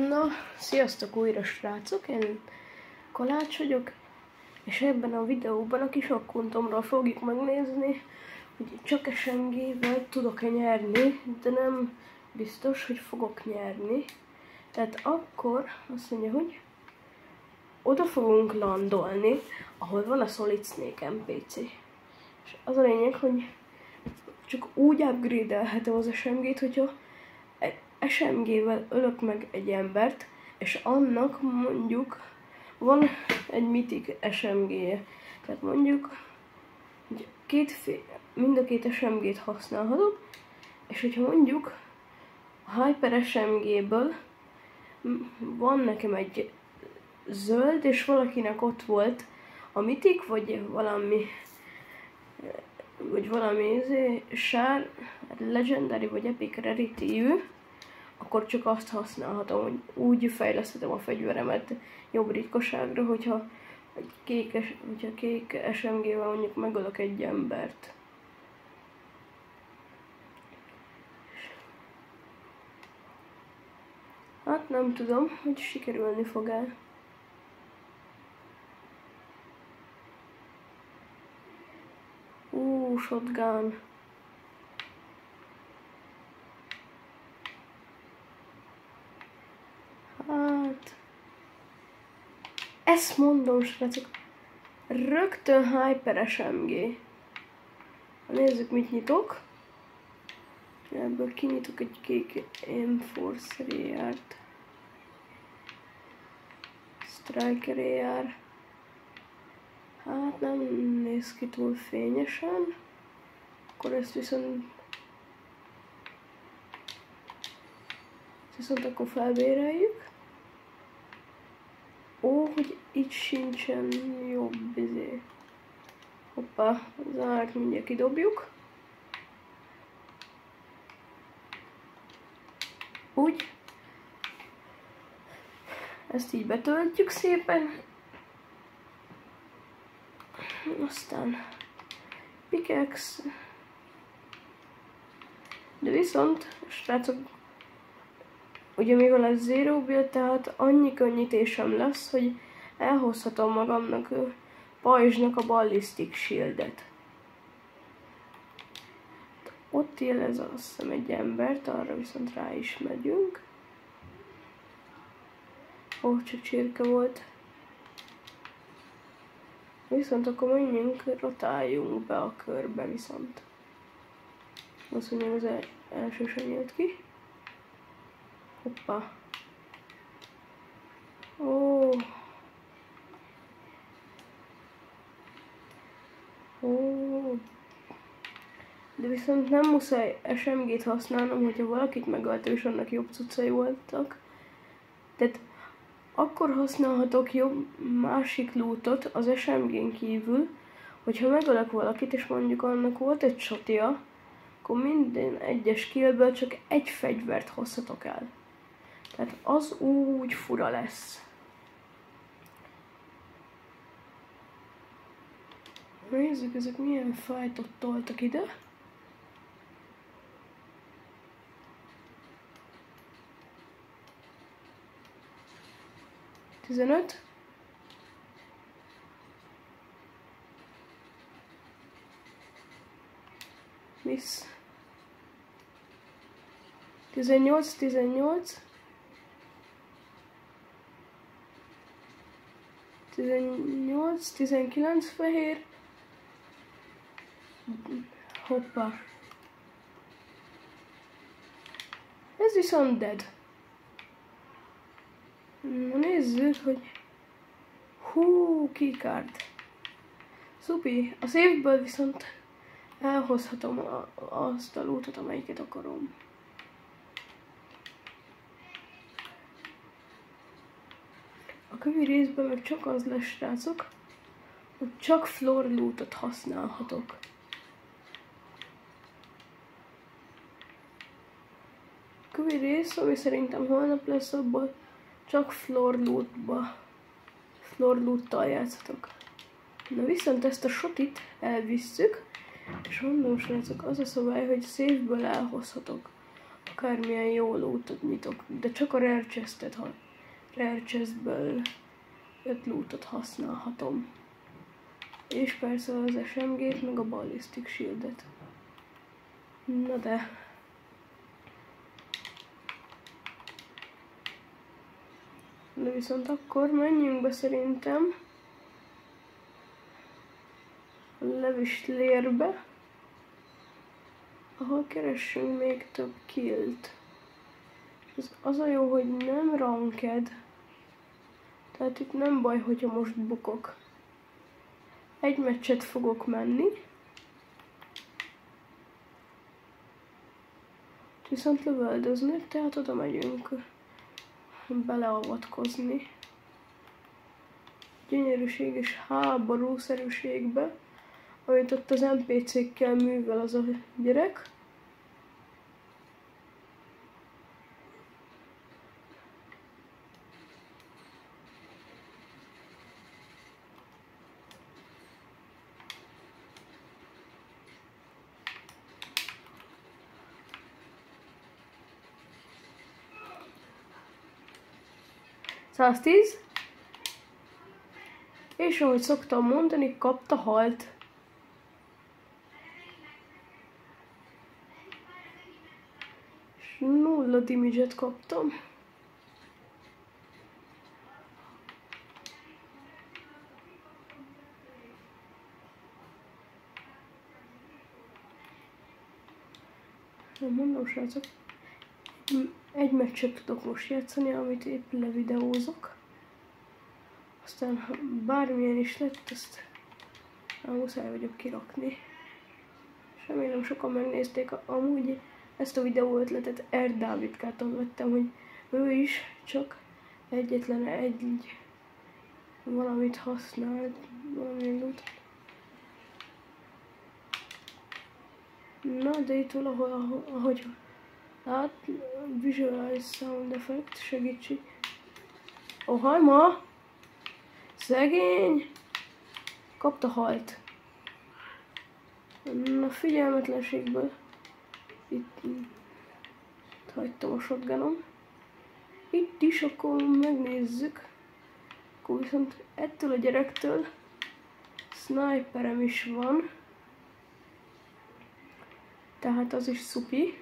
Na, sziasztok újra, srácok! Én Kolács vagyok, és ebben a videóban a kis akkuntomról fogjuk megnézni, hogy csak SMG-vel tudok-e nyerni, de nem biztos, hogy fogok nyerni. Tehát akkor azt mondja, hogy oda fogunk landolni, ahol van a Solid Snake NPC. És az a lényeg, hogy csak úgy upgrade-elhetem az SMG-t, hogyha SMG-vel ölök meg egy embert, és annak mondjuk van egy mythic SMG-je. Tehát mondjuk hogy mind a két SMG-t használhatok, és hogyha mondjuk a Hyper SMG-ből van nekem egy zöld, és valakinek ott volt a mythic, vagy valami sár, legendary vagy epic rarity-ű, akkor csak azt használhatom, hogy úgy fejleszthetem a fegyveremet jobb ritkaságra, hogyha kék SMG-vel mondjuk megölök egy embert. Hát nem tudom, hogy sikerülni fog-e. Shotgun. Hát... ezt mondom, srácok. Rögtön Hyper SMG. Nézzük, mit nyitok. Ebből kinyitok egy kék Enforce AR-t. Striker AR. Hát nem néz ki túl fényesen. Akkor ezt viszont akkor felbéreljük. Hogy itt sincsen jobb izé. Hoppá, az árt mindjárt kidobjuk. Úgy. Ezt így betöltjük szépen. Aztán pickaxe. De viszont, srácok, ugye mivel ez zero build, tehát annyi könnyítésem lesz, hogy elhozhatom magamnak pajzsnak a ballistic shieldet. Ott jelez azt hiszem egy embert, arra viszont rá is megyünk. Csak csirke volt. Viszont akkor menjünk, rotáljunk be a körbe viszont. Azt mondja, az első sem jött ki. Hoppá. De viszont nem muszáj SMG-t használnom, hogyha valakit megöltem és annak jobb cuccai voltak. Tehát akkor használhatok jobb másik lootot az SMG-n kívül, hogyha megölök valakit és mondjuk annak volt egy shotja, akkor minden egyes killből csak egy fegyvert hozhatok el. Tehát az úgy fura lesz. Nézzük, ezek milyen fájtot toltak ide. Tizenöt. Miss. 18. 19 fehér. Hoppá. Ez viszont dead. Na nézzük, hogy... keycard. Szupi. A szívből viszont elhozhatom azt a lootot, amelyiket akarom. A kövi részben meg csak az lesz, srácok, hogy csak floor lootot használhatok. A kövi rész, ami szerintem holnap lesz, abból csak floor loottal játszhatok. Na viszont ezt a shotit elvisszük, és mondom, srácok, az a szabály, hogy szívből elhozhatok. A akármilyen jó lootot nyitok, de csak a rare chestből 5 lootot használhatom. És persze az SMG-t, meg a ballistic shieldet. Na de... De viszont akkor menjünk be szerintem a Levislérbe, ahol keressünk még több killt. Az a jó, hogy nem ranked, tehát itt nem baj, hogyha most bukok. Egy meccset fogok menni, viszont lövöldöznek, tehát oda megyünk beleavatkozni. Gyönyörűség és háborúszerűségbe, amit ott az NPC-kkel művel az a gyerek. $110. És ahogy szoktam mondani, kapta halt. És 0 damage-et kaptam. Nem mondom, srácok. Egy meccset tudok most játszani, amit épp levideózok. Aztán ha bármilyen is lett, azt muszáj vagyok kirakni. És remélem sokan megnézték, amúgy ezt a videó ötletet Dávidkától vettem, hogy ő is csak egyetlen egy valamit használt, valamilyen loot. Na, de itt valahol, ahogy lát, Visualize Sound Effect segítség. Hajma! Szegény! Kapta halt. Na, figyelmetlenségből itt hagytam a shotgunom. Itt is akkor megnézzük. Akkor viszont ettől a gyerektől sniperem is van. Tehát az is szupi.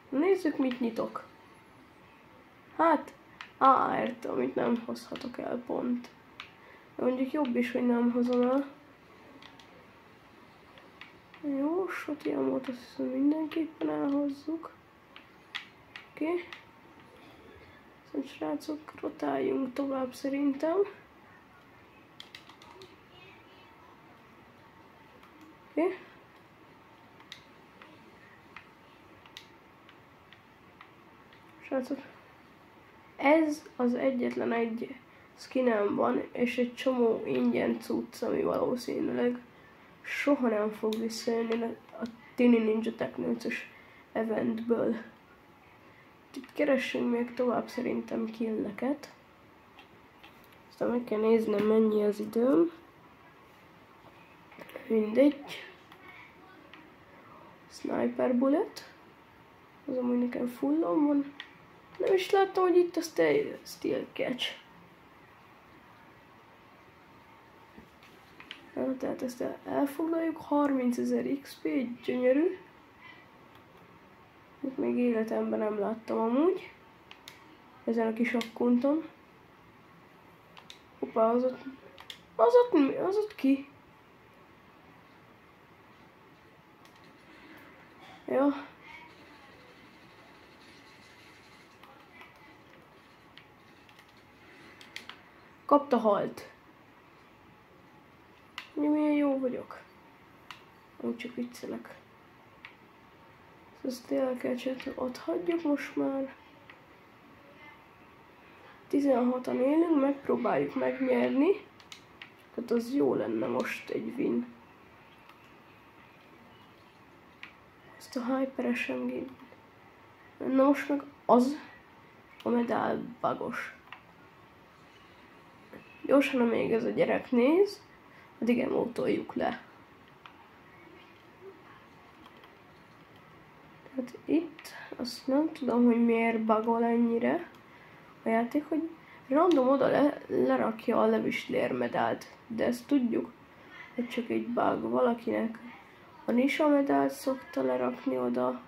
Nézzük, mit nyitok. Hát, AR-t, amit nem hozhatok el pont. De mondjuk jobb is, hogy nem hozom el. Jó, shotgunot azt hiszem mindenképpen elhozzuk. Oké. Szóval srácok, rotáljunk tovább szerintem. Oké. Srácok, ez az egyetlen egy skinem van, és egy csomó ingyen cucc, ami valószínűleg soha nem fog visszajönni a Tiny Ninja Techno-os eventből. Itt keressünk még tovább szerintem killeket. Aztán meg kell néznem, mennyi az időm. Mindegy. Sniper bullet. Az amúgy nekem fullon van. Nem is láttam, hogy itt a steel catch. Na, tehát ezt elfoglaljuk. 30.000 XP, gyönyörű. Itt még életemben nem láttam amúgy. Ezen a kis akkunton. Hoppá, az ott ki? Ja. Kapta halt. Milyen jó vagyok. Úgy csak viccelek. Ezt elkecsett, ott hagyjuk most már. 16-an élünk, megpróbáljuk megnyerni. Tehát az jó lenne most egy win. Ezt a Hyper SMG. Na most meg az a medál bagos. Gyorsan, amíg ez a gyerek néz, addig emótoljuk le. Tehát itt azt nem tudom, hogy miért bugol ennyire a játék, hogy random oda lerakja a levistlér-medált, de ezt tudjuk, hogy csak egy bug. Valakinek a Nisa medált szokta lerakni oda,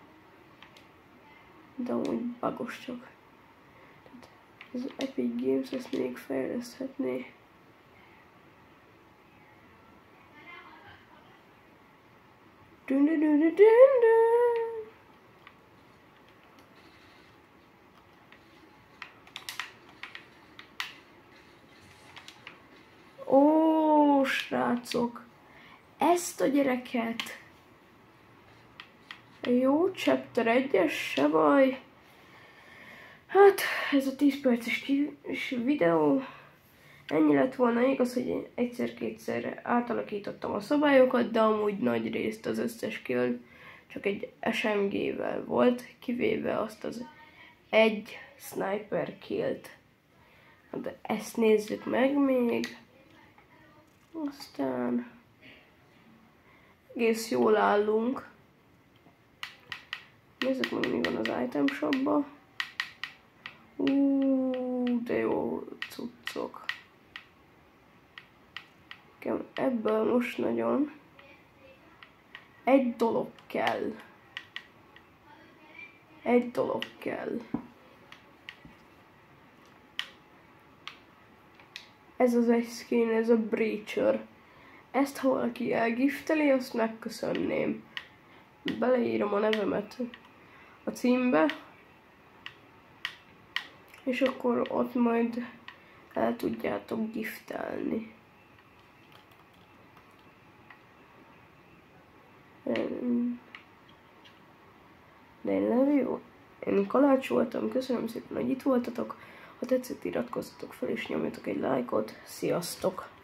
de úgy bugos csak. Az Epic Games ezt még fejleszthetné. Ó, srácok! Ezt a gyereket! Jó, chapter 1-es, se baj. Hát, ez a 10 perces kis videó. Ennyi lett volna, igaz, hogy egyszer-kétszer átalakítottam a szabályokat, de amúgy nagy részt az összes kill csak egy SMG-vel volt, kivéve azt az egy sniper killt. De ezt nézzük meg még. Aztán egész jól állunk. Nézzük meg, mi van az item shopba. De jó cuccok. Ebből most nagyon egy dolog kell. Egy dolog kell. Ez az egy skin, ez a Breacher. Ezt ha valaki elgifteli, azt megköszönném. Beleírom a nevemet a címbe. És akkor ott majd el tudjátok giftelni. De én jó. Én Kalács voltam, köszönöm szépen, hogy itt voltatok. Ha tetszett, iratkozzatok fel és nyomjatok egy lájkot. Sziasztok!